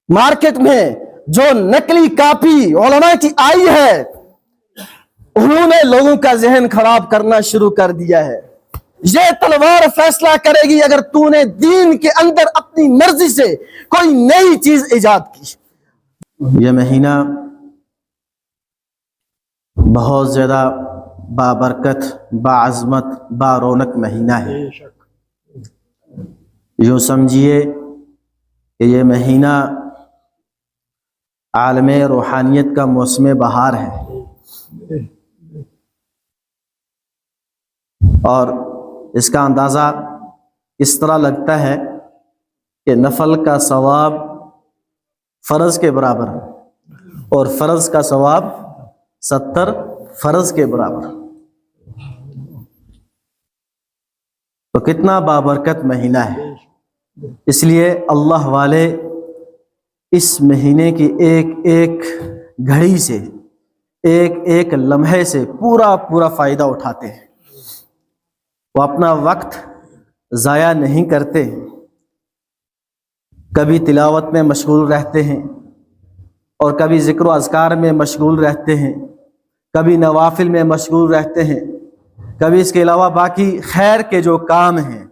Market میں جو نقلی کاپی علماء کی آئی ہے انہوں نے لوگوں کا ذہن خراب کرنا شروع کر دیا ہے۔ یہ تلوار فیصلہ کرے گی اگر تو نے دین کے اندر اپنی مرضی سے کوئی نئی چیز ایجاد کی۔ یہ مہینہ بہت زیادہ بابرکت، باعظمت، بارونق مہینہ ہے۔ یوں سمجھیے کہ یہ مہینہ عالم روحانیت کا موسم بہار ہے، اور اس کا اندازہ اس طرح لگتا ہے کہ نفل کا ثواب فرض کے برابر اور فرض کا ثواب 70 فرض کے برابر۔ تو کتنا بابرکت مہینہ ہے۔ اس لیے اللہ والے اس مہینے کی ایک ایک گھڑی سے، ایک ایک لمحے سے پورا فائدہ اٹھاتے ہیں۔ وہ اپنا وقت ضائع نہیں کرتے، کبھی تلاوت میں مشغول رہتے ہیں اور کبھی ذکر و اذکار میں مشغول رہتے ہیں، کبھی نوافل میں مشغول رہتے ہیں، کبھی اس کے علاوہ باقی خیر کے جو کام ہیں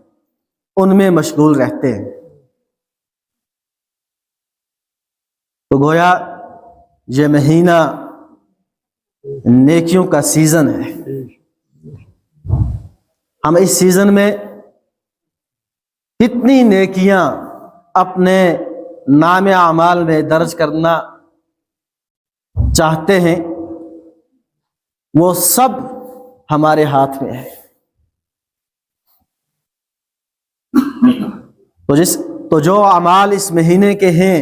ان میں مشغول رہتے ہیں۔ تو گویا یہ مہینہ نیکیوں کا سیزن ہے۔ ہم اس سیزن میں کتنی نیکیاں اپنے نام اعمال میں درج کرنا چاہتے ہیں، وہ سب ہمارے ہاتھ میں ہے۔ تو جو اعمال اس مہینے کے ہیں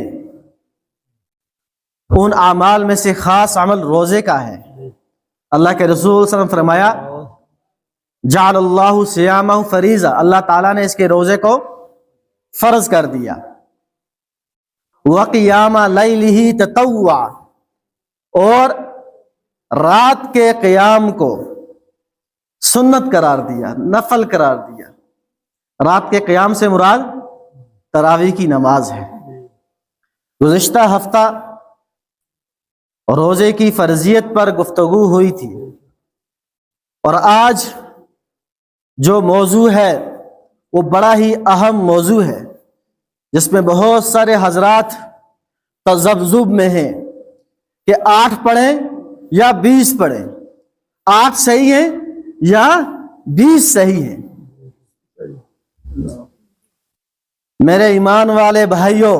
ان اعمال میں سے خاص عمل روزے کا ہے۔ اللہ کے رسول صلی اللہ علیہ وسلم فرمایا جعل اللہ صیامہ فریضہ، اللہ تعالیٰ نے اس کے روزے کو فرض کر دیا۔ وقیام لیلہ تطوعا، اور رات کے قیام کو سنت قرار دیا، نفل قرار دیا۔ رات کے قیام سے مراد تراویح کی نماز ہے۔ گزشتہ ہفتہ روزے کی فرضیت پر گفتگو ہوئی تھی، اور آج جو موضوع ہے وہ بڑا ہی اہم موضوع ہے، جس میں بہت سارے حضرات تذبذب میں ہیں کہ 8 پڑھیں یا 20 پڑھیں، 8 صحیح ہیں یا 20 صحیح ہیں۔ میرے ایمان والے بھائیوں،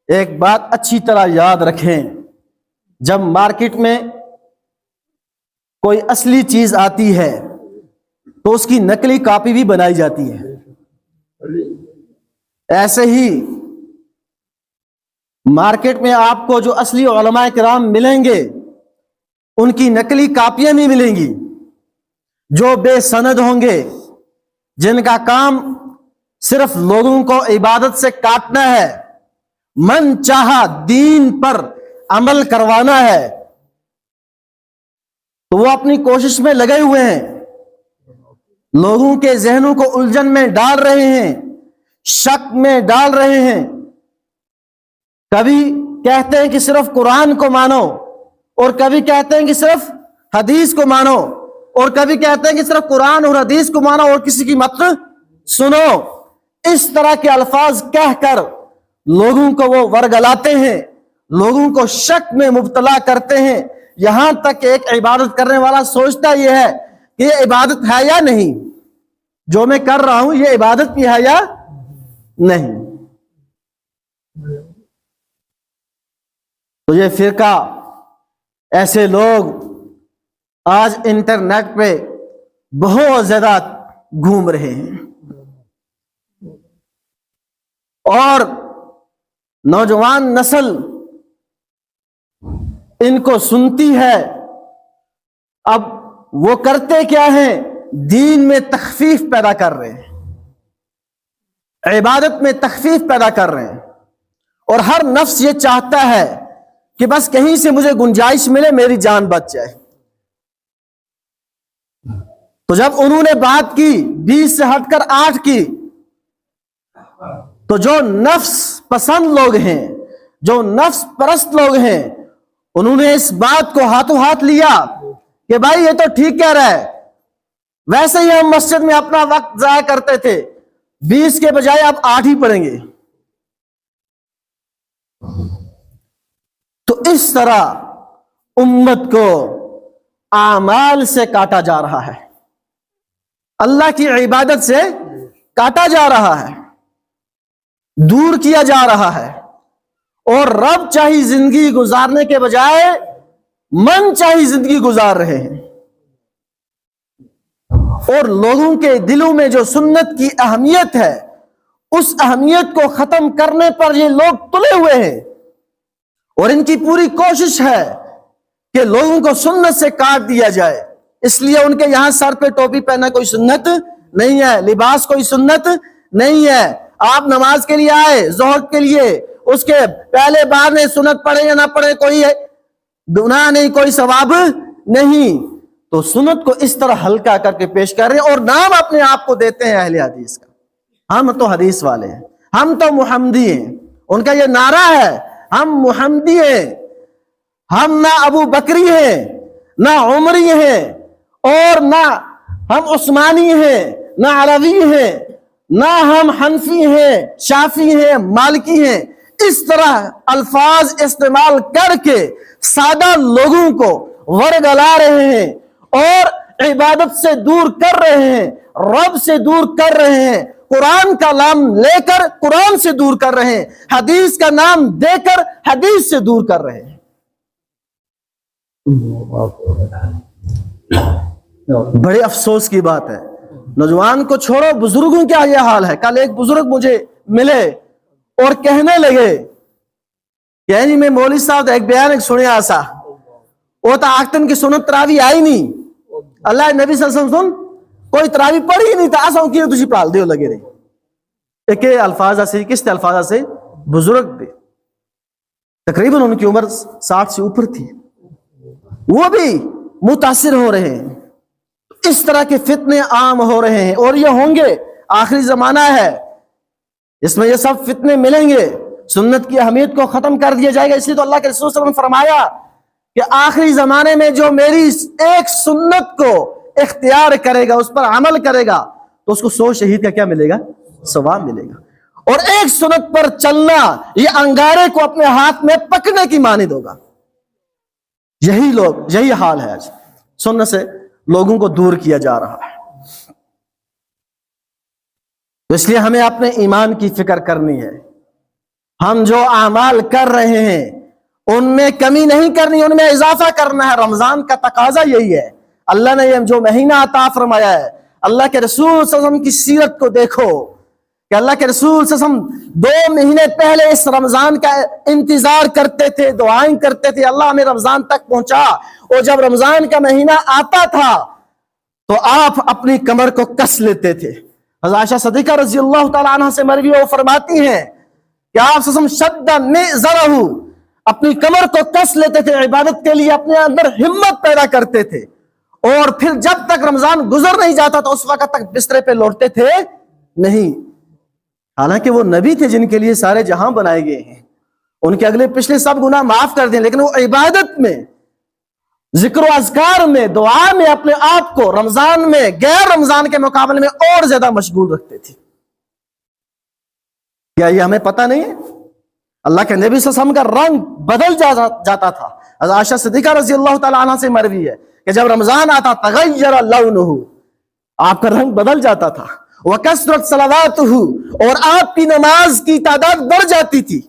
ایک بات اچھی طرح یاد رکھیں، جب مارکیٹ میں کوئی اصلی چیز آتی ہے تو اس کی نقلی کاپی بھی بنائی جاتی ہے۔ ایسے ہی مارکیٹ میں آپ کو جو اصلی علماء کرام ملیں گے ان کی نقلی کاپیاں بھی ملیں گی، جو بے سند ہوں گے، جن کا کام صرف لوگوں کو عبادت سے کاٹنا ہے، من چاہا دین پر عمل کروانا ہے، تو وہ اپنی کوشش میں لگے ہوئے ہیں، لوگوں کے ذہنوں کو الجھن میں ڈال رہے ہیں، شک میں ڈال رہے ہیں۔ کبھی کہتے ہیں کہ صرف قرآن کو مانو، اور کبھی کہتے ہیں کہ صرف حدیث کو مانو، اور کبھی کہتے ہیں کہ صرف قرآن اور حدیث کو مانو اور کسی کی مت سنو۔ اس طرح کے الفاظ کہہ کر لوگوں کو وہ ورگلاتے ہیں، لوگوں کو شک میں مبتلا کرتے ہیں، یہاں تک کہ ایک عبادت کرنے والا سوچتا یہ ہے کہ یہ عبادت ہے یا نہیں، جو میں کر رہا ہوں یہ عبادت بھی ہے یا نہیں۔ تو یہ فرقہ، ایسے لوگ آج انٹرنیٹ پہ بہت زیادہ گھوم رہے ہیں، اور نوجوان نسل ان کو سنتی ہے۔ اب وہ کرتے کیا ہیں؟ دین میں تخفیف پیدا کر رہے ہیں، عبادت میں تخفیف پیدا کر رہے ہیں، اور ہر نفس یہ چاہتا ہے کہ بس کہیں سے مجھے گنجائش ملے، میری جان بچ جائے۔ تو جب انہوں نے بات کی 20 سے ہٹ کر 8 کی، تو جو نفس پسند لوگ ہیں، جو نفس پرست لوگ ہیں انہوں نے اس بات کو ہاتھوں ہاتھ لیا کہ بھائی یہ تو ٹھیک کہہ رہا ہے، ویسے ہی ہم مسجد میں اپنا وقت ضائع کرتے تھے، 20 کے بجائے اب 8 ہی پڑھیں گے۔ تو اس طرح امت کو اعمال سے کاٹا جا رہا ہے، اللہ کی عبادت سے کاٹا جا رہا ہے، دور کیا جا رہا ہے، اور رب چاہی زندگی گزارنے کے بجائے من چاہی زندگی گزار رہے ہیں، اور لوگوں کے دلوں میں جو سنت کی اہمیت ہے اس اہمیت کو ختم کرنے پر یہ لوگ تلے ہوئے ہیں، اور ان کی پوری کوشش ہے کہ لوگوں کو سنت سے کاٹ دیا جائے۔ اس لیے ان کے یہاں سر پہ ٹوپی پہننا کوئی سنت نہیں ہے، لباس کوئی سنت نہیں ہے۔ آپ نماز کے لیے آئے، ظہر کے لیے، اس کے پہلے بعد میں سنت پڑھے یا نہ پڑھے کوئی گناہ نہیں، کوئی ثواب نہیں۔ تو سنت کو اس طرح ہلکا کر کے پیش کر رہے ہیں، اور نام اپنے آپ کو دیتے ہیں اہل حدیث کا۔ ہم تو حدیث والے ہیں، ہم تو محمدی ہیں، ان کا یہ نعرہ ہے ہم محمدی ہیں، ہم نہ ابو بکری ہیں، نہ عمری ہیں، اور نہ ہم عثمانی ہیں، نہ عربی ہیں، نہ ہم حنفی ہیں، شافی ہیں، مالکی ہیں۔ اس طرح الفاظ استعمال کر کے سادہ لوگوں کو ورگلا رہے ہیں اور عبادت سے دور کر رہے ہیں، رب سے دور کر رہے ہیں، قرآن کا نام لے کر قرآن سے دور کر رہے ہیں، حدیث کا نام دے کر حدیث سے دور کر رہے ہیں۔ بڑے افسوس کی بات ہے، نوجوان کو چھوڑو، بزرگوں کا یہ حال ہے۔ کل ایک بزرگ مجھے ملے اور کہنے لگے کہ جی میں مولوی صاحب ایک بیان ایک سنیا سا وہ تا آختن کی سنت تراوی آئی نہیں، اللہ نبی صلی اللہ علیہ وسلم کوئی تراوی پڑھی نہیں تھا، آسا کی تجھے پڑھال دے لگے رہے۔ ایک الفاظ سے کس تے الفاظ سے بزرگ دے، تقریباً ان کی عمر 60 سے اوپر تھی، وہ بھی متاثر ہو رہے ہیں۔ اس طرح کے فتنے عام ہو رہے ہیں، اور یہ ہوں گے، آخری زمانہ ہے، اس میں یہ سب فتنے ملیں گے، سنت کی اہمیت کو ختم کر دیا جائے گا۔ اس لیے تو اللہ کے رسول صلی اللہ علیہ وسلم نے فرمایا کہ آخری زمانے میں جو میری ایک سنت کو اختیار کرے گا، اس پر عمل کرے گا، تو اس کو 100 شہید کا کیا ملے گا؟ ثواب ملے گا۔ اور ایک سنت پر چلنا یہ انگارے کو اپنے ہاتھ میں پکڑنے کی مانند ہوگا۔ یہی حال ہے آج، سنت سے لوگوں کو دور کیا جا رہا ہے۔ تو اس لیے ہمیں اپنے ایمان کی فکر کرنی ہے، ہم جو اعمال کر رہے ہیں ان میں کمی نہیں کرنی، ان میں اضافہ کرنا ہے۔ رمضان کا تقاضا یہی ہے، اللہ نے یہ جو مہینہ عطا فرمایا ہے، اللہ کے رسول صلی اللہ علیہ وسلم کی سیرت کو دیکھو کہ اللہ کے رسول صلی اللہ علیہ وسلم 2 مہینے پہلے اس رمضان کا انتظار کرتے تھے، دعائیں کرتے تھے اللہ ہمیں رمضان تک پہنچا، اور جب رمضان کا مہینہ آتا تھا تو آپ اپنی کمر کو کس لیتے تھے۔ حضرت عائشہ صدیقہ رضی اللہ تعالی عنہ سے مروی وہ فرماتی ہیں کہ آپ صلی اللہ علیہ وسلم شد مئزرہ، اپنی کمر کو کس لیتے تھے، عبادت کے لیے اپنے اندر ہمت پیدا کرتے تھے، اور پھر جب تک رمضان گزر نہیں جاتا تو اس وقت تک بسترے پہ لوٹتے تھے نہیں۔ حالانکہ وہ نبی تھے جن کے لیے سارے جہاں بنائے گئے ہیں، ان کے اگلے پچھلے سب گناہ معاف کر دیں، لیکن وہ عبادت میں، ذکر و اذکار میں، دعا میں اپنے آپ کو رمضان میں غیر رمضان کے مقابلے میں اور زیادہ مشغول رکھتے تھے۔ کیا یہ ہمیں پتہ نہیں ہے؟ اللہ کے نبی صلی اللہ علیہ وسلم کا رنگ بدل جاتا تھا۔ حضرت عائشہ صدیقہ رضی اللہ تعالی عنہ سے مروی ہے کہ جب رمضان آتا تغیر لونہ، آپ کا رنگ بدل جاتا تھا، وکثرت صلواتہ، اور آپ کی نماز کی تعداد بڑھ جاتی تھی،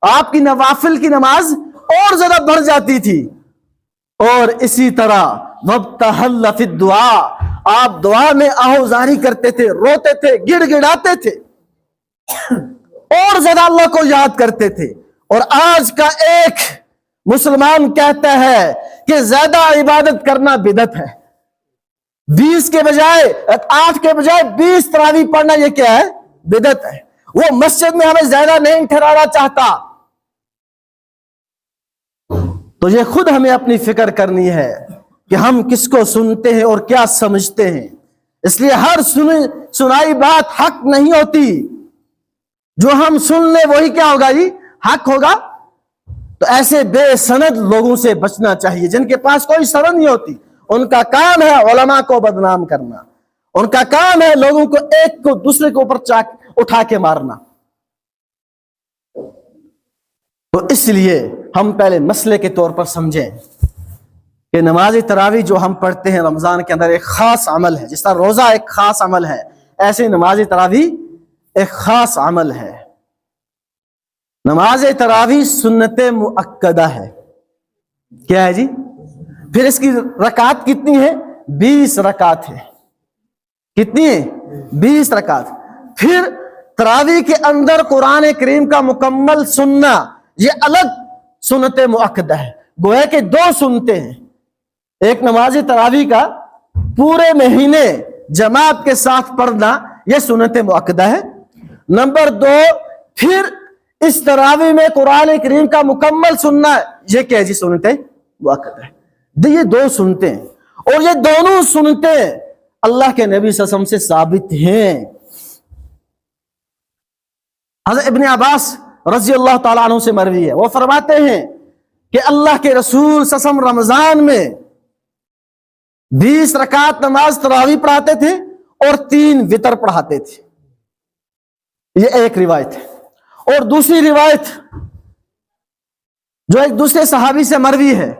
آپ کی نوافل کی نماز اور زیادہ بڑھ جاتی تھی۔ اور اسی طرح وابتہل فی الدعاء، آپ دعا میں آہوزاری کرتے تھے، روتے تھے، گڑ گڑاتے تھے، اور زیادہ اللہ کو یاد کرتے تھے۔ اور آج کا ایک مسلمان کہتا ہے کہ زیادہ عبادت کرنا بدعت ہے، 20 کے بجائے 8 کے بجائے 20 تراویح پڑھنا یہ کیا ہے؟ بدعت ہے۔ وہ مسجد میں ہمیں زیادہ نہیں ٹھہرانا چاہتا۔ تو یہ خود ہمیں اپنی فکر کرنی ہے کہ ہم کس کو سنتے ہیں اور کیا سمجھتے ہیں۔ اس لیے ہر سنائی بات حق نہیں ہوتی، جو ہم سن لیں وہی کیا ہوگا؟ حق ہوگا تو ایسے بے سند لوگوں سے بچنا چاہیے جن کے پاس کوئی سند نہیں ہوتی. ان کا کام ہے علماء کو بدنام کرنا، ان کا کام ہے لوگوں کو ایک کو دوسرے کے اوپر اٹھا کے مارنا. تو اس لیے ہم پہلے مسئلے کے طور پر سمجھیں کہ نماز تراویح جو ہم پڑھتے ہیں رمضان کے اندر ایک خاص عمل ہے. جس طرح روزہ ایک خاص عمل ہے، ایسے نماز تراویح ایک خاص عمل ہے. نماز تراویح سنت مؤکدہ ہے. کیا ہے جی؟ پھر اس کی رکعت کتنی ہے؟ 20 رکعت ہے. کتنی ہے؟ 20 رکعت. پھر تراویح کے اندر قرآن کریم کا مکمل سننا یہ الگ سنت مؤکدہ ہے. گویا کہ 2 سنتے ہیں. ایک نماز تراویح کا پورے مہینے جماعت کے ساتھ پڑھنا یہ سنت مؤکدہ ہے. نمبر 2 پھر اس تراویح میں قرآن کریم کا مکمل سننا یہ کیا جی؟ سنت مؤکدہ ہے. یہ 2 سنتے ہیں اور یہ دونوں سنتے اللہ کے نبی صلی اللہ علیہ وسلم سے ثابت ہیں. حضرت ابن عباس رضی اللہ تعالیٰ عنہ سے مروی ہے، وہ فرماتے ہیں کہ اللہ کے رسول صلی اللہ علیہ وسلم رمضان میں 20 رکعت نماز تراویح پڑھاتے تھے اور 3 وتر پڑھاتے تھے. یہ ایک روایت ہے. اور دوسری روایت جو ایک دوسرے صحابی سے مروی ہے،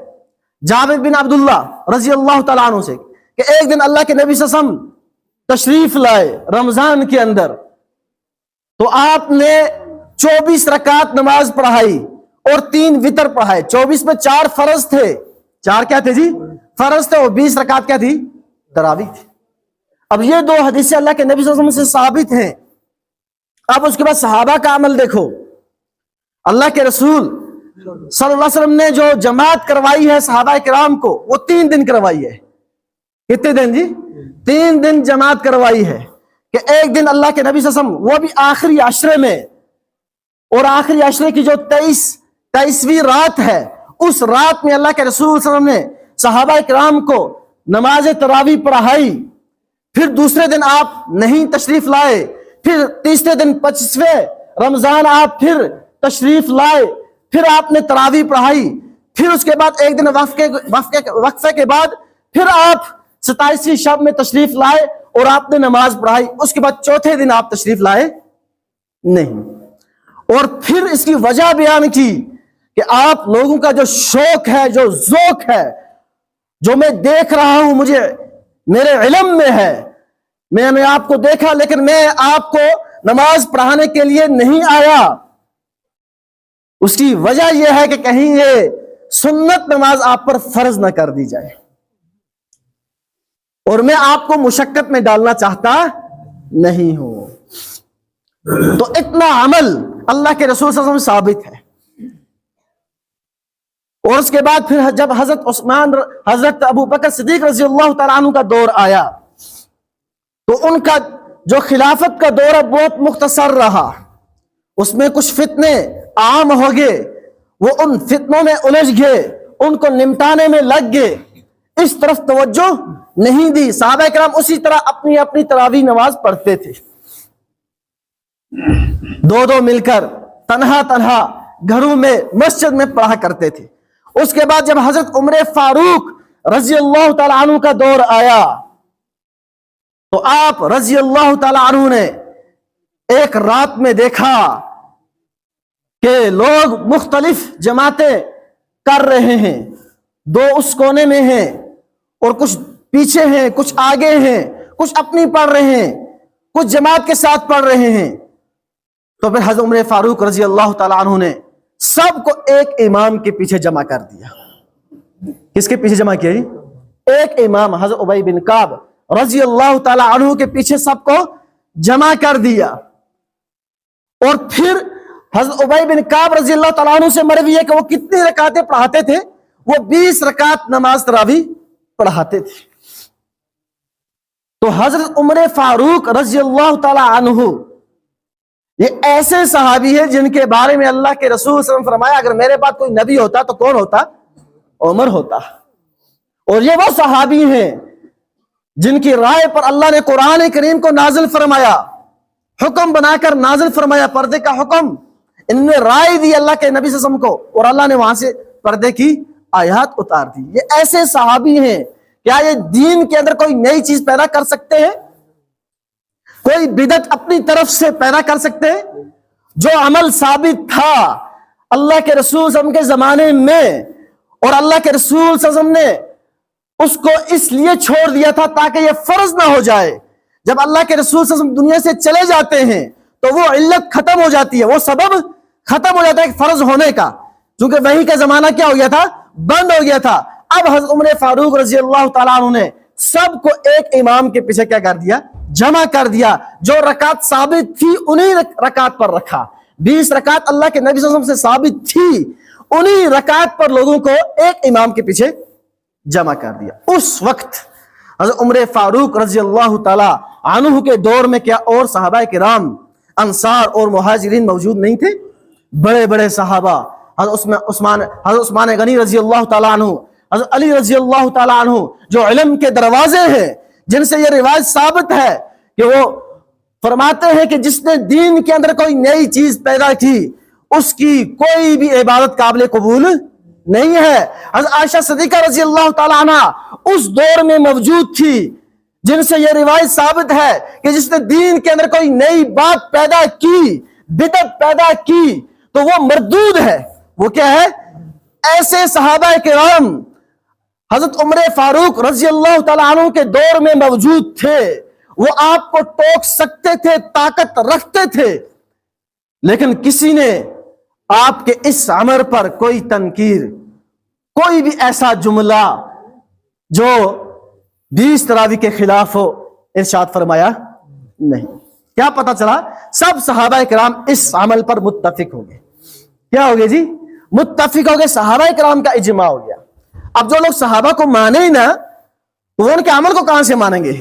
جابر بن عبداللہ رضی اللہ تعالیٰ عنہ سے، کہ ایک دن اللہ کے نبی صلی اللہ علیہ وسلم تشریف لائے رمضان کے اندر، تو آپ نے 24 رکعت نماز پڑھائی اور 3 وتر پڑھائے. 24 میں 4 فرض تھے. 4 کیا تھے جی؟ فرض تھے. اور 20 رکعت کیا تھی؟ تراویح تھی. اب یہ 2 حدیثیں اللہ کے نبی صلی اللہ علیہ وسلم سے ثابت ہیں. اب اس کے بعد صحابہ کا عمل دیکھو. اللہ کے رسول صلی اللہ علیہ وسلم نے جو جماعت کروائی ہے صحابہ کرام کو، وہ 3 دن کروائی ہے. کتنے دن جی؟ 3 دن جماعت کروائی ہے. کہ ایک دن اللہ کے نبی صلی اللہ علیہ وسلم، وہ بھی آخری عشرے میں، اور آخری عشرے کی جو 23ویں رات ہے، اس رات میں اللہ کے رسول صلی اللہ علیہ وسلم نے صحابہ کرام کو نماز تراویح پڑھائی. پھر دوسرے دن آپ نہیں تشریف لائے. پھر تیسرے دن 25ویں رمضان آپ پھر تشریف لائے. پھر آپ نے تراویح پڑھائی. پھر اس کے بعد ایک دن وقفے کے بعد پھر آپ 27ویں شب میں تشریف لائے اور آپ نے نماز پڑھائی. اس کے بعد چوتھے دن آپ تشریف لائے نہیں. اور پھر اس کی وجہ بیان کی کہ آپ لوگوں کا جو شوق ہے، جو ذوق ہے، جو میں دیکھ رہا ہوں، مجھے میرے علم میں ہے، میں نے آپ کو دیکھا لیکن میں آپ کو نماز پڑھانے کے لیے نہیں آیا. اس کی وجہ یہ ہے کہ کہیں یہ سنت نماز آپ پر فرض نہ کر دی جائے، اور میں آپ کو مشقت میں ڈالنا چاہتا نہیں ہوں. تو اتنا عمل اللہ کے رسول صلی اللہ علیہ وسلم ثابت ہے. اور اس کے بعد پھر جب حضرت ابو بکر صدیق رضی اللہ تعالیٰ عنہ کا دور آیا، تو ان کا جو خلافت کا دور بہت مختصر رہا. اس میں کچھ فتنے عام ہو گئے، وہ ان فتنوں میں الجھ گئے، ان کو نمٹانے میں لگ گئے، اس طرف توجہ نہیں دی. صحابہ کرام اسی طرح اپنی اپنی تراویح نماز پڑھتے تھے، 2 مل کر، تنہا گھروں میں، مسجد میں پڑھا کرتے تھے. اس کے بعد جب حضرت عمر فاروق رضی اللہ تعالیٰ عنہ کا دور آیا، تو آپ رضی اللہ تعالیٰ عنہ نے ایک رات میں دیکھا کہ لوگ مختلف جماعتیں کر رہے ہیں. 2 اس کونے میں ہیں اور کچھ پیچھے ہیں، کچھ آگے ہیں، کچھ اپنی پڑھ رہے ہیں، کچھ جماعت کے ساتھ پڑھ رہے ہیں. تو پھر حضرت عمر فاروق رضی اللہ تعالیٰ عنہ نے سب کو ایک امام کے پیچھے جمع کر دیا. کس کے پیچھے جمع کیا جی؟ ایک امام حضرت ابی بن کعب رضی اللہ تعالیٰ عنہ کے پیچھے سب کو جمع کر دیا. اور پھر حضرت ابی بن کعب رضی اللہ تعالیٰ عنہ سے مروی ہے کہ وہ کتنی رکعتیں پڑھاتے تھے؟ وہ 20 رکعت نماز تراویح پڑھاتے تھے. تو حضرت عمر فاروق رضی اللہ تعالیٰ عنہ یہ ایسے صحابی ہے جن کے بارے میں اللہ کے رسول صلی اللہ علیہ وسلم فرمایا اگر میرے بعد کوئی نبی ہوتا تو کون ہوتا؟ عمر ہوتا. اور یہ وہ صحابی ہیں جن کی رائے پر اللہ نے قرآن کریم کو نازل فرمایا، حکم بنا کر نازل فرمایا، پردے کا حکم انہوں نے رائے دی اللہ کے نبی صلی اللہ علیہ وسلم کو اور اللہ نے وہاں سے پردے کی آیات اتار دی. یہ ایسے صحابی ہیں. کیا یہ دین کے اندر کوئی نئی چیز پیدا کر سکتے ہیں؟ کوئی بدعت اپنی طرف سے پیدا کر سکتے ہیں؟ جو عمل ثابت تھا اللہ کے رسول صلی اللہ علیہ وسلم کے زمانے میں اور اللہ کے رسول صلی اللہ علیہ وسلم نے اس کو اس لیے چھوڑ دیا تھا تاکہ یہ فرض نہ ہو جائے. جب اللہ کے رسول صلی اللہ علیہ وسلم دنیا سے چلے جاتے ہیں تو وہ علت ختم ہو جاتی ہے, وہ سبب ختم ہو جاتا ہے فرض ہونے کا, چونکہ وحی کا زمانہ کیا ہو گیا تھا؟ بند ہو گیا تھا. اب حضرت عمر فاروق رضی اللہ تعالیٰ عنہ نے سب کو ایک امام کے پیچھے کیا کر دیا؟ جمع کر دیا. جو رکعت ثابت تھی انہی رکعت پر رکھا. 20 رکعت اللہ کے نبی صلی اللہ علیہ وسلم سے ثابت تھی, انہی رکعت پر لوگوں کو ایک امام کے پیچھے جمع کر دیا. اس وقت حضرت عمر فاروق رضی اللہ تعالیٰ عنہ کے دور میں کیا اور صحابہ کرام انصار اور مہاجرین موجود نہیں تھے؟ بڑے بڑے صحابہ حضرت عثمان غنی رضی اللہ تعالیٰ عنہ, حضرت علی رضی اللہ تعالیٰ عنہ, جو علم کے دروازے ہیں, جن سے یہ روایت ثابت ہے کہ وہ فرماتے ہیں کہ جس نے دین کے اندر کوئی نئی چیز پیدا کی اس کی کوئی بھی عبادت قابل قبول نہیں ہے. حضرت عائشہ صدیقہ رضی اللہ تعالیٰ عنہ اس دور میں موجود تھی جن سے یہ روایت ثابت ہے کہ جس نے دین کے اندر کوئی نئی بات پیدا کی, بدعت پیدا کی, تو وہ مردود ہے. وہ کیا ہے؟ ایسے صحابہ کرام حضرت عمر فاروق رضی اللہ تعالیٰ عنہ کے دور میں موجود تھے. وہ آپ کو ٹوک سکتے تھے, طاقت رکھتے تھے, لیکن کسی نے آپ کے اس عمل پر کوئی تنقیر, کوئی بھی ایسا جملہ جو 20 تراویح کے خلاف ہو ارشاد فرمایا نہیں. کیا پتا چلا؟ سب صحابہ کرام اس عمل پر متفق ہو گئے. کیا ہو گئے جی؟ متفق ہو گئے. صحابہ کرام کا اجماع ہو گیا. اب جو لوگ صحابہ کو مانے ہی نہ, وہ ان کے عمل کو کہاں سے مانیں گے؟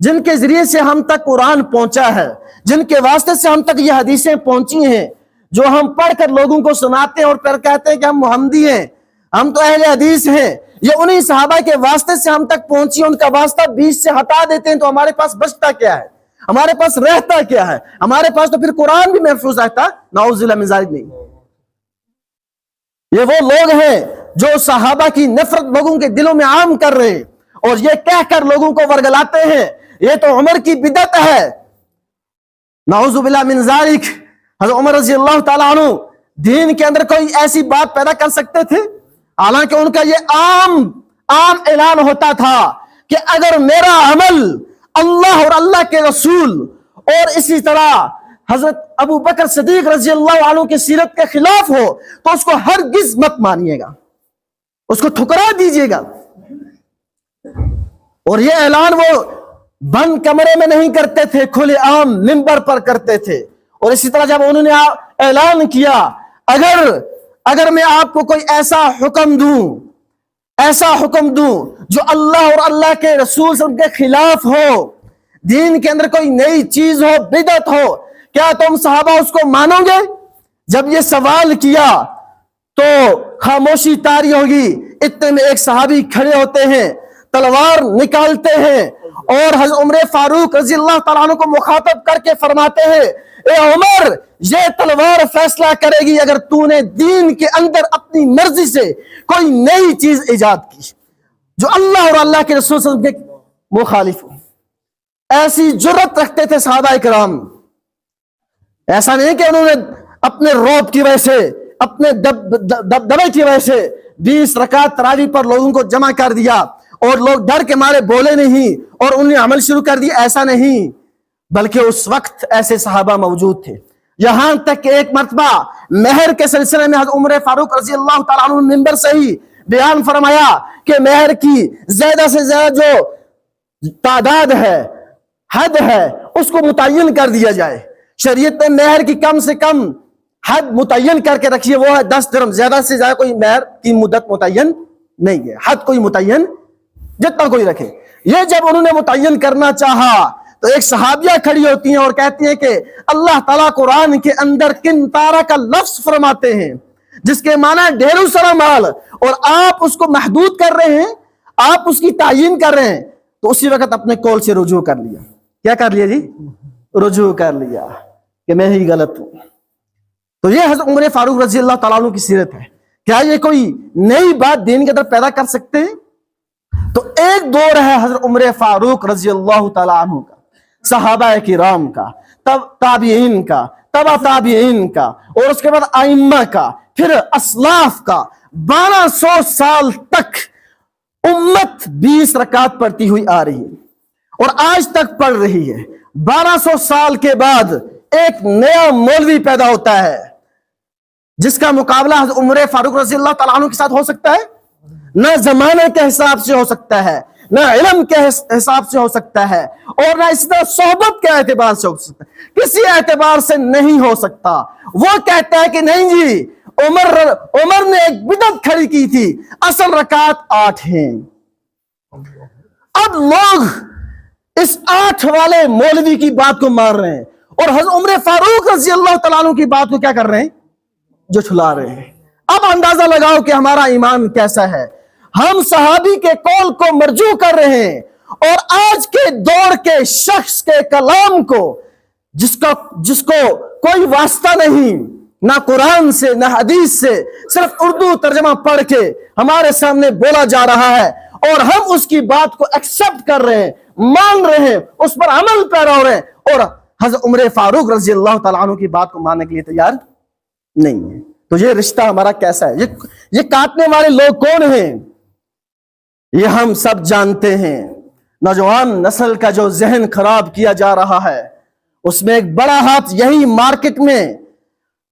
جن کے ذریعے سے ہم تک قرآن پہنچا ہے, جن کے واسطے سے ہم تک یہ حدیثیں پہنچی ہیں, جو ہم پڑھ کر لوگوں کو سناتے ہیں اور پھر کہتے ہیں کہ ہم محمدی ہیں, ہم تو اہل حدیث ہیں, یہ انہی صحابہ کے واسطے سے ہم تک پہنچی. ان کا واسطہ بیچ سے ہٹا دیتے ہیں تو ہمارے پاس بچتا کیا ہے؟ ہمارے پاس رہتا کیا ہے؟ ہمارے پاس تو پھر قرآن بھی محفوظ رہتا. نعوذ باللہ من ذالک نہیں. یہ وہ لوگ ہیں جو صحابہ کی نفرت لوگوں کے دلوں میں عام کر رہے ہیں اور یہ کہہ کر لوگوں کو ورگلاتے ہیں یہ تو عمر کی بدعت ہے. نعوذ باللہ من ذالک. حضرت عمر رضی اللہ تعالیٰ عنہ دین کے اندر کوئی ایسی بات پیدا کر سکتے تھے؟ حالانکہ ان کا یہ عام اعلان ہوتا تھا کہ اگر میرا عمل اللہ اور اللہ کے رسول اور اسی طرح حضرت ابو بکر صدیق رضی اللہ عنہ کی سیرت کے خلاف ہو تو اس کو ہرگز مت مانیے گا, اس کو ٹھکرا دیجیے گا. اور یہ اعلان وہ بند کمرے میں نہیں کرتے تھے, کھلے عام منبر پر کرتے تھے. اور اسی طرح جب انہوں نے اعلان کیا اگر میں آپ کو کوئی ایسا حکم دوں جو اللہ اور اللہ کے رسول صلی اللہ علیہ وسلم کے خلاف ہو, دین کے اندر کوئی نئی چیز ہو, بدعت ہو, کیا تم صحابہ اس کو مانو گے؟ جب یہ سوال کیا تو خاموشی طاری ہوگی. اتنے میں ایک صحابی کھڑے ہوتے ہیں, تلوار نکالتے ہیں اور حضرت عمر فاروق رضی اللہ تعالیٰ عنہ کو مخاطب کر کے فرماتے ہیں, اے عمر, یہ تلوار فیصلہ کرے گی اگر تو نے دین کے اندر اپنی مرضی سے کوئی نئی چیز ایجاد کی جو اللہ اور اللہ کے رسول صلی اللہ علیہ وسلم کے مخالف ہو. ایسی جرت رکھتے تھے صحابہ کرام. ایسا نہیں کہ انہوں نے اپنے روب کی وجہ سے, اپنے دبدبے کی وجہ سے 20 رکعت تراویح پر لوگوں کو جمع کر دیا اور لوگ ڈر کے مارے بولے نہیں اور انہوں نے عمل شروع کر دیا. ایسا نہیں, بلکہ اس وقت ایسے صحابہ موجود تھے. یہاں تک کہ ایک مرتبہ مہر کے سلسلے میں حضرت عمر فاروق رضی اللہ تعالیٰ عنہ ممبر سے ہی بیان فرمایا کہ مہر کی زیادہ سے زیادہ جو تعداد ہے, حد ہے, اس کو متعین کر دیا جائے. شریعت میں مہر کی کم سے کم حد متعین کر کے رکھیے, وہ ہے 10 درہم. زیادہ سے زیادہ کوئی مہر کی مدت متعین نہیں ہے, حد کوئی متعین جتنا کوئی رکھے. یہ جب انہوں نے متعین کرنا چاہا تو ایک صحابیہ کھڑی ہوتی ہیں اور کہتی ہیں کہ اللہ تعالیٰ قرآن کے اندر کنتارا کا لفظ فرماتے ہیں جس کے معنی ڈھیروں سارا مال, اور آپ اس کو محدود کر رہے ہیں, آپ اس کی تعیین کر رہے ہیں. تو اسی وقت اپنے قول سے رجوع کر لیا. کیا کر لیا جی؟ رجوع کر لیا کہ میں ہی غلط ہوں. تو یہ حضرت عمر فاروق رضی اللہ تعالیٰ عنہ کی سیرت ہے. کیا یہ کوئی نئی بات دین کے اندر پیدا کر سکتے ہیں؟ تو ایک دور ہے حضرت عمر فاروق رضی اللہ تعالیٰ عنہ کا، صحابہ کرام کا، تب تابعین کا، تبع تابعین کا، اور اس کے بعد ائمہ کا، پھر اسلاف کا. 1200 سال تک امت 20 رکعت پڑھتی ہوئی آ رہی ہے اور آج تک پڑھ رہی ہے. 1200 سال کے بعد ایک نیا مولوی پیدا ہوتا ہے جس کا مقابلہ حضرت عمر فاروق رضی اللہ تعالیٰ عنہ کے ساتھ ہو سکتا ہے؟ نہ زمانے کے حساب سے ہو سکتا ہے، نہ علم کے حساب سے ہو سکتا ہے، اور نہ اسی طرح صحبت کے اعتبار سے ہو سکتا ہے. کسی اعتبار سے نہیں ہو سکتا. وہ کہتا ہے کہ نہیں جی، عمر نے ایک بدعت کھڑی کی تھی، اصل رکعت 8 ہیں. اب لوگ اس 8 والے مولوی کی بات کو مان رہے ہیں اور حضرت عمر فاروق رضی اللہ تعالیٰ عنہ کی بات کو کیا کر رہے ہیں؟ جھٹلا رہے ہیں. اب اندازہ لگاؤ کہ ہمارا ایمان کیسا ہے. ہم صحابی کے قول کو مرجو کر رہے ہیں اور آج کے دور کے شخص کے کلام کو جس کو کوئی واسطہ نہیں، نہ قرآن سے نہ حدیث سے، صرف اردو ترجمہ پڑھ کے ہمارے سامنے بولا جا رہا ہے اور ہم اس کی بات کو ایکسپٹ کر رہے ہیں، مان رہے ہیں، اس پر عمل پیرا ہو رہے ہیں، اور حضرت عمر فاروق رضی اللہ تعالیٰ عنہ کی بات کو ماننے کے لیے تیار نہیں ہے. تو یہ رشتہ ہمارا کیسا ہے؟ یہ کاٹنے والے لوگ کون ہیں؟ یہ ہم سب جانتے ہیں. نوجوان نسل کا جو ذہن خراب کیا جا رہا ہے، اس میں ایک بڑا ہاتھ یہی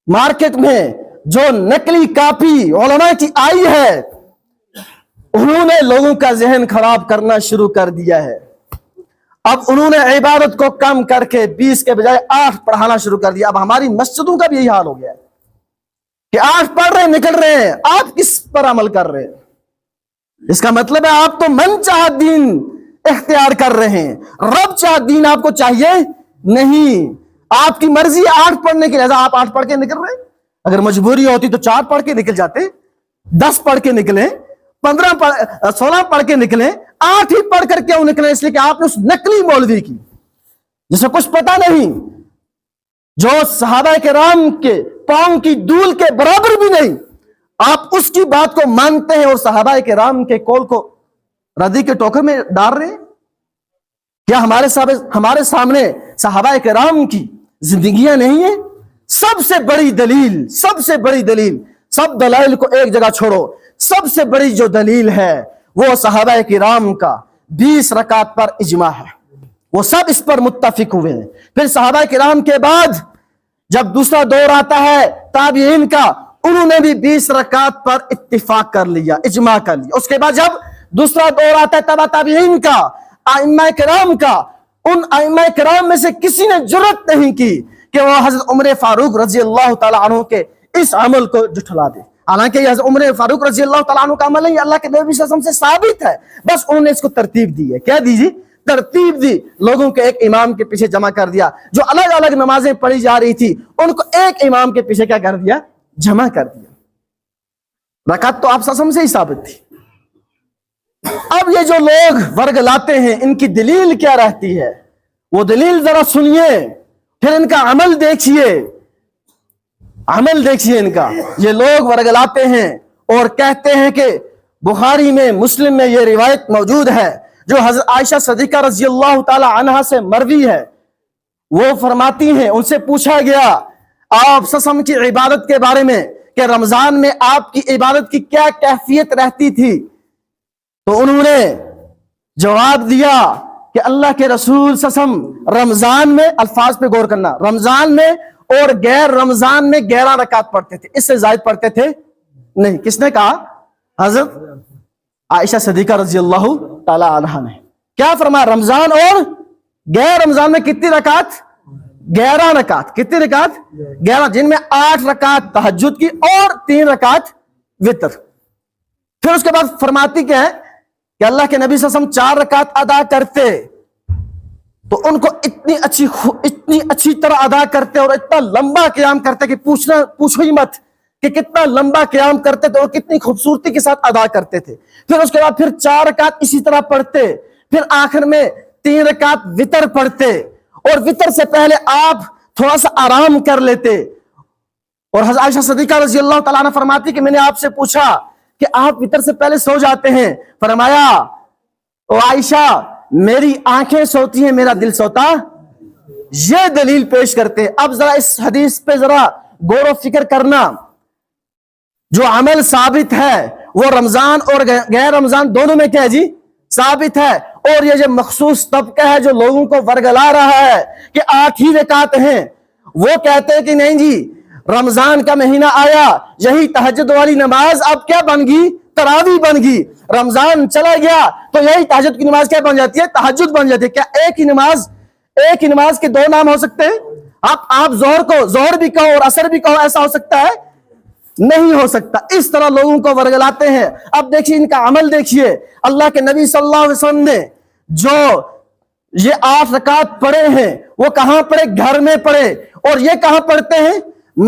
مارکیٹ میں جو نقلی کاپی علماء کی آئی ہے، انہوں نے لوگوں کا ذہن خراب کرنا شروع کر دیا ہے. اب انہوں نے عبادت کو کم کر کے 20 کے بجائے 8 پڑھانا شروع کر دیا. اب ہماری مسجدوں کا بھی یہی حال ہو گیا ہے کہ 8 پڑھ رہے ہیں، نکل رہے ہیں. آپ کس پر عمل کر رہے ہیں؟ اس کا مطلب ہے آپ تو من چاہا دین اختیار کر رہے ہیں، رب چاہا دین آپ کو چاہیے نہیں. آپ کی مرضی 8 پڑھنے کی، لہذا آپ 8 پڑھ کے نکل رہے ہیں. اگر مجبوری ہوتی تو 4 پڑھ کے نکل جاتے، 10 پڑھ کے نکلیں، 16 پڑھ کے نکلیں. 8 ہی پڑھ کر کیوں نکلیں؟ اس لیے کہ آپ نے اس نقلی مولوی کی، جسے کچھ پتا نہیں، جو صحابہ کرام کے پاؤں کی دھول کے برابر بھی نہیں، آپ اس کی بات کو مانتے ہیں اور صحابہ کرام کے قول کو ردی کے ٹوکر میں ڈال رہے ہیں. کیا ہمارے سامنے صحابہ کرام کی زندگیاں نہیں ہیں؟ سب سے بڑی دلیل، سب دلائل کو ایک جگہ چھوڑو، سب سے بڑی جو دلیل ہے وہ صحابہ کرام کا 20 رکعت پر اجماع ہے. وہ سب اس پر متفق ہوئے ہیں. پھر صحابہ کرام کے بعد جب دوسرا دور آتا ہے تابعین کا، انہوں نے بھی 20 رکعت پر اتفاق کر لیا، اجماع کر لیا. اس کے بعد جب دوسرا دور آتا ہے تبع تابعین کا، ائمہ کرام کا، ان ائمہ کرام میں سے کسی نے جرأت نہیں کی کہ وہ حضرت عمر فاروق رضی اللہ تعالیٰ عنہ کے اس عمل کو جھٹلا دے. حالانکہ یہ حضرت عمر فاروق رضی اللہ تعالیٰ عنہ کا عمل نہیں، اللہ کے نبی صلی اللہ علیہ وسلم سے ثابت ہے، بس انہوں نے اس کو ترتیب دی ہے. کیا دیجیے؟ ترتیب دی. لوگوں کے ایک امام کے پیچھے جمع کر دیا. جو الگ الگ نمازیں پڑھی جا رہی تھی ان کو ایک امام کے پیچھے کیا کر دیا؟ جمع کر دیا. رکعت تو آپ سسم سے ہی ثابت تھی. اب یہ جو لوگ ورگ لاتے ہیں، ان کی دلیل کیا رہتی ہے؟ وہ دلیل ذرا سنیے، پھر ان کا عمل دیکھیے. ان کا. یہ لوگ ورگ لاتے ہیں اور کہتے ہیں کہ بخاری میں، مسلم میں یہ روایت موجود ہے جو حضرت عائشہ صدیقہ رضی اللہ تعالی عنہا سے مروی ہے. وہ فرماتی ہیں، ان سے پوچھا گیا آپ سسم کی عبادت کے بارے میں کہ رمضان میں آپ کی عبادت کی کیا کیفیت رہتی تھی، تو انہوں نے جواب دیا کہ اللہ کے رسول سسم رمضان میں، الفاظ پہ غور کرنا، رمضان میں اور غیر رمضان میں 11 رکعت پڑھتے تھے، اس سے زائد پڑھتے تھے نہیں. کس نے کہا؟ حضرت عائشہ صدیقہ رضی اللہ تعالی عنہا نے. کیا فرمایا؟ رمضان اور غیر رمضان میں کتنی رکعت؟ 11 رکعت. کتنی رکعت؟ 11، جن میں 8 رکعت تہجد کی اور 3 رکعت وتر. پھر اس کے بعد فرماتی کیا ہے کہ اللہ کے نبی صلی اللہ علیہ وسلم 4 رکعت ادا کرتے تو ان کو اتنی اچھی طرح ادا کرتے اور اتنا لمبا قیام کرتے کہ پوچھو ہی مت کہ کتنا لمبا قیام کرتے تھے اور کتنی خوبصورتی کے ساتھ ادا کرتے تھے. پھر اس کے بعد پھر 4 رکعت اسی طرح پڑھتے، پھر آخر میں 3 رکعت وتر پڑھتے، اور وتر سے پہلے آپ تھوڑا سا آرام کر لیتے، اور حضرت عائشہ صدیقہ رضی اللہ تعالیٰ عنہ فرماتی کہ میں نے آپ سے پوچھا کہ آپ وطر سے پہلے سو جاتے ہیں، فرمایا او عائشہ میری آنکھیں سوتی ہیں، میرا دل سوتا۔ یہ دلیل پیش کرتے۔ اب ذرا اس حدیث پہ ذرا غور و فکر کرنا۔ جو عمل ثابت ہے وہ رمضان اور غیر رمضان دونوں میں کیا ہے جی؟ ثابت ہے۔ اور یہ جو مخصوص طبقہ ہے جو لوگوں کو ورگلا رہا ہے کہ 8 ہی رکعت ہیں، وہ کہتے ہیں کہ نہیں جی رمضان کا مہینہ آیا، یہی تہجد والی نماز اب کیا بن گئی؟ تراویح بن گئی۔ رمضان چلا گیا تو یہی تہجد کی نماز کیا بن جاتی ہے؟ تہجد بن جاتی ہے۔ کیا ایک ہی نماز کے 2 نام ہو سکتے ہیں؟ آپ ظہر کو ظہر بھی کہو اور عصر بھی کہو، ایسا ہو سکتا ہے؟ نہیں ہو سکتا۔ اس طرح لوگوں کو ورگلاتے ہیں۔ اب دیکھیے ان کا عمل دیکھیے، اللہ کے نبی صلی اللہ علیہ وسلم نے جو یہ 8 رکعت پڑھے ہیں وہ کہاں پڑھے؟ گھر میں پڑھے۔ اور یہ کہاں پڑھتے ہیں؟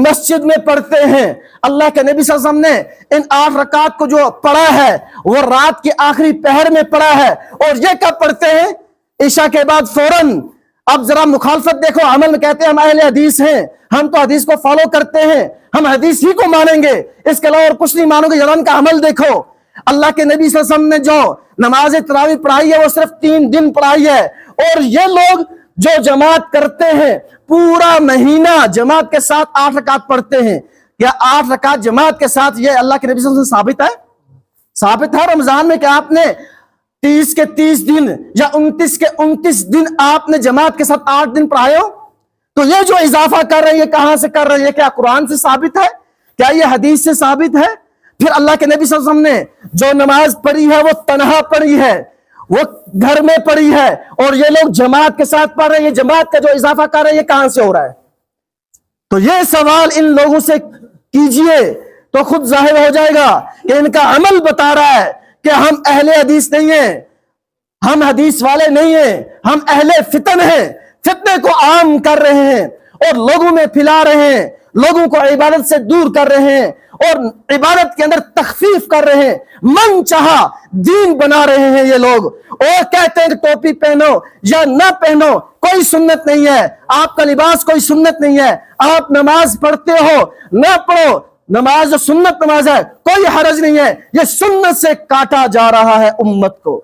مسجد میں پڑھتے ہیں۔ اللہ کے نبی صلی اللہ علیہ وسلم نے ان 8 رکعت کو جو پڑھا ہے وہ رات کے آخری پہر میں پڑھا ہے۔ اور یہ کب پڑھتے ہیں؟ عشاء کے بعد فوراً۔ اب ذرا مخالفت دیکھو، عمل میں کہتے ہیں ہم اہل حدیث ہیں، ہم تو حدیث کو فالو کرتے ہیں، ہم حدیث ہی کو مانیں گے، اس کے علاوہ اور کچھ نہیں مانو گے۔ ان کا عمل دیکھو، اللہ کے نبی صلی اللہ علیہ وسلم نے جو نماز تراویح پڑھائی ہے وہ صرف 3 دن پڑھائی ہے۔ اور یہ لوگ جو جماعت کرتے ہیں پورا مہینہ جماعت کے ساتھ 8 رکعت پڑھتے ہیں۔ کیا 8 رکعت جماعت کے ساتھ یہ اللہ کے نبی صلی اللہ علیہ وسلم ثابت ہے؟ ثابت ہے رمضان میں کہ آپ نے 30 کے 30 دن یا 29 کے 29 دن آپ نے جماعت کے ساتھ 8 دن پڑھائے ہو؟ تو یہ جو اضافہ کر رہے ہیں یہ کہاں سے کر رہے ہیں؟ کیا قرآن سے ثابت ہے؟ کیا یہ حدیث سے ثابت ہے؟ پھر اللہ کے نبی صلی اللہ علیہ وسلم نے جو نماز پڑھی ہے وہ تنہا پڑھی ہے، وہ گھر میں پڑھی ہے، اور یہ لوگ جماعت کے ساتھ پڑھ رہے ہیں۔ یہ جماعت کا جو اضافہ کر رہے ہیں یہ کہاں سے ہو رہا ہے؟ تو یہ سوال ان لوگوں سے کیجئے تو خود ظاہر ہو جائے گا کہ ان کا عمل بتا رہا ہے کہ ہم اہل حدیث نہیں ہیں، ہم حدیث والے نہیں ہیں، ہم اہل فتن ہیں، فتنے کو عام کر رہے ہیں اور لوگوں میں پھیلا رہے ہیں، لوگوں کو عبادت سے دور کر رہے ہیں اور عبادت کے اندر تخفیف کر رہے ہیں، من چاہا دین بنا رہے ہیں یہ لوگ۔ اور کہتے ہیں کہ ٹوپی پہنو یا نہ پہنو کوئی سنت نہیں ہے، آپ کا لباس کوئی سنت نہیں ہے، آپ نماز پڑھتے ہو نہ پڑھو، نماز جو سنت نماز ہے کوئی حرج نہیں ہے، یہ سنت سے کاٹا جا رہا ہے امت کو۔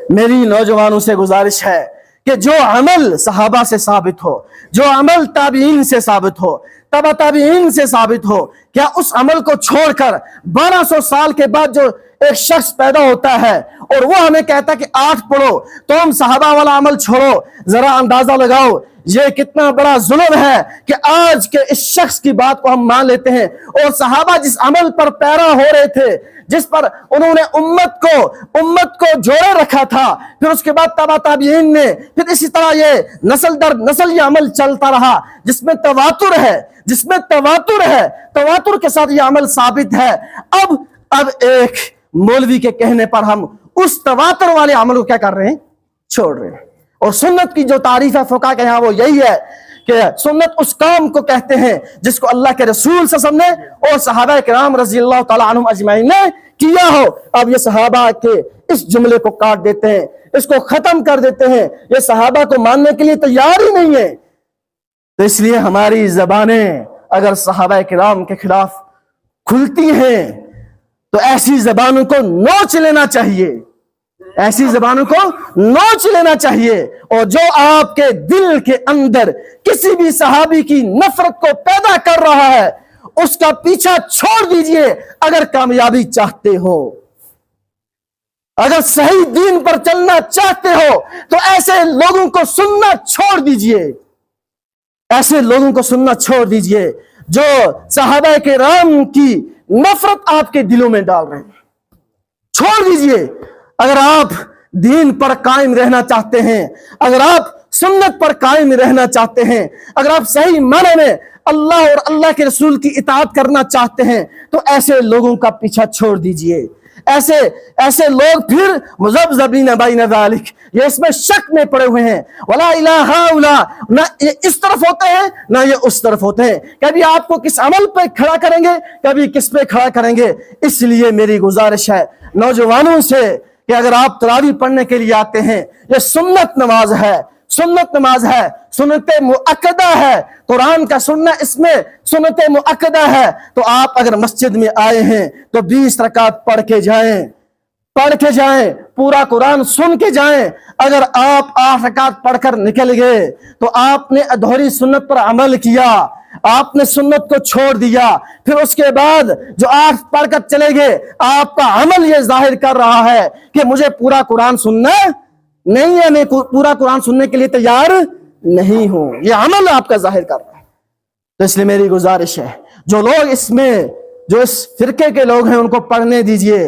میری نوجوانوں سے گزارش ہے کہ جو عمل صحابہ سے ثابت ہو، جو عمل تابعین سے ثابت ہو، تبع تابعین سے ثابت ہو، کیا اس عمل کو چھوڑ کر 1200 سال کے بعد جو ایک شخص پیدا ہوتا ہے اور وہ ہمیں کہتا ہے کہ 8 پڑھو تو ہم صحابہ والا عمل چھوڑو؟ ذرا اندازہ لگاؤ یہ کتنا بڑا ظلم ہے کہ آج کے اس شخص کی بات کو ہم مان لیتے ہیں۔ اور صحابہ جس عمل پر پیرا ہو رہے تھے، جس پر انہوں نے امت کو جوڑے رکھا تھا، پھر اس کے بعد تبع تابعین نے، پھر اسی طرح یہ نسل در نسل یہ عمل چلتا رہا جس میں تواتر ہے، تواتر کے ساتھ یہ عمل ثابت ہے۔ اب ایک مولوی کے کہنے پر ہم اس تواتر والے عمل کو کیا کر رہے ہیں؟ چھوڑ رہے ہیں۔ اور سنت کی جو تعریف ہے فقہ کے یہاں وہ یہی ہے کہ سنت اس کام کو کہتے ہیں جس کو اللہ کے رسول صلی اللہ علیہ وسلم نے اور صحابہ کرام رضی اللہ تعالیٰ عنہم اجمعین نے کیا ہو۔ اب یہ صحابہ کے اس جملے کو کاٹ دیتے ہیں، اس کو ختم کر دیتے ہیں، یہ صحابہ کو ماننے کے لیے تیار ہی نہیں ہے۔ تو اس لیے ہماری زبانیں اگر صحابہ کرام کے خلاف کھلتی ہیں تو ایسی زبانوں کو نوچ لینا چاہیے، ایسی زبانوں کو نوچ لینا چاہیے۔ اور جو آپ کے دل کے اندر کسی بھی صحابی کی نفرت کو پیدا کر رہا ہے اس کا پیچھا چھوڑ دیجئے اگر کامیابی چاہتے ہو، اگر صحیح دین پر چلنا چاہتے ہو تو ایسے لوگوں کو سننا چھوڑ دیجئے، ایسے لوگوں کو سننا چھوڑ دیجئے جو صحابہ کرام کی نفرت آپ کے دلوں میں ڈال رہے ہیں، چھوڑ دیجئے۔ اگر آپ دین پر قائم رہنا چاہتے ہیں، اگر آپ سنت پر قائم رہنا چاہتے ہیں، اگر آپ صحیح معنی میں اللہ اور اللہ کے رسول کی اطاعت کرنا چاہتے ہیں تو ایسے لوگوں کا پیچھا چھوڑ دیجئے۔ ایسے لوگ پھر مذبذبین بین ذالک، یہ اس میں شک میں پڑے ہوئے ہیں، ولا الہ الا، نہ یہ اس طرف ہوتے ہیں نہ یہ اس طرف ہوتے ہیں، کبھی آپ کو کس عمل پہ کھڑا کریں گے کبھی کس پہ کھڑا کریں گے۔ اس لیے میری گزارش ہے نوجوانوں سے کہ اگر آپ تراویح پڑھنے کے لیے آتے ہیں، یہ سنت نماز ہے، سنت نماز ہے، سنت مؤکدہ ہے، قرآن کا سننا اس میں سنت مؤکدہ ہے۔ تو آپ اگر مسجد میں آئے ہیں تو 20 رکعت پڑھ کے جائیں، پورا قرآن سن کے جائیں۔ اگر آپ 8 رکعت پڑھ کر نکل گئے تو آپ نے ادھوری سنت پر عمل کیا، آپ نے سنت کو چھوڑ دیا، پھر اس کے بعد جو 8 پڑھ کر چلے گئے، آپ کا عمل یہ ظاہر کر رہا ہے کہ مجھے پورا قرآن سننا نہیں ہے، میں پورا قرآن سننے کے لیے تیار نہیں ہوں، یہ عمل آپ کا ظاہر کر رہا ہے۔ تو اس لیے میری گزارش ہے، جو لوگ جو اس فرقے کے لوگ ہیں ان کو پڑھنے دیجئے،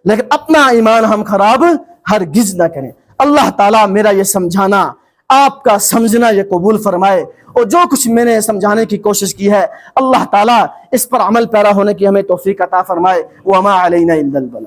لیکن اپنا ایمان ہم خراب ہرگز نہ کریں۔ اللہ تعالیٰ میرا یہ سمجھانا، آپ کا سمجھنا یہ قبول فرمائے، اور جو کچھ میں نے سمجھانے کی کوشش کی ہے اللہ تعالیٰ اس پر عمل پیرا ہونے کی ہمیں توفیق عطا فرمائے۔ وما علینا الا البلاغ۔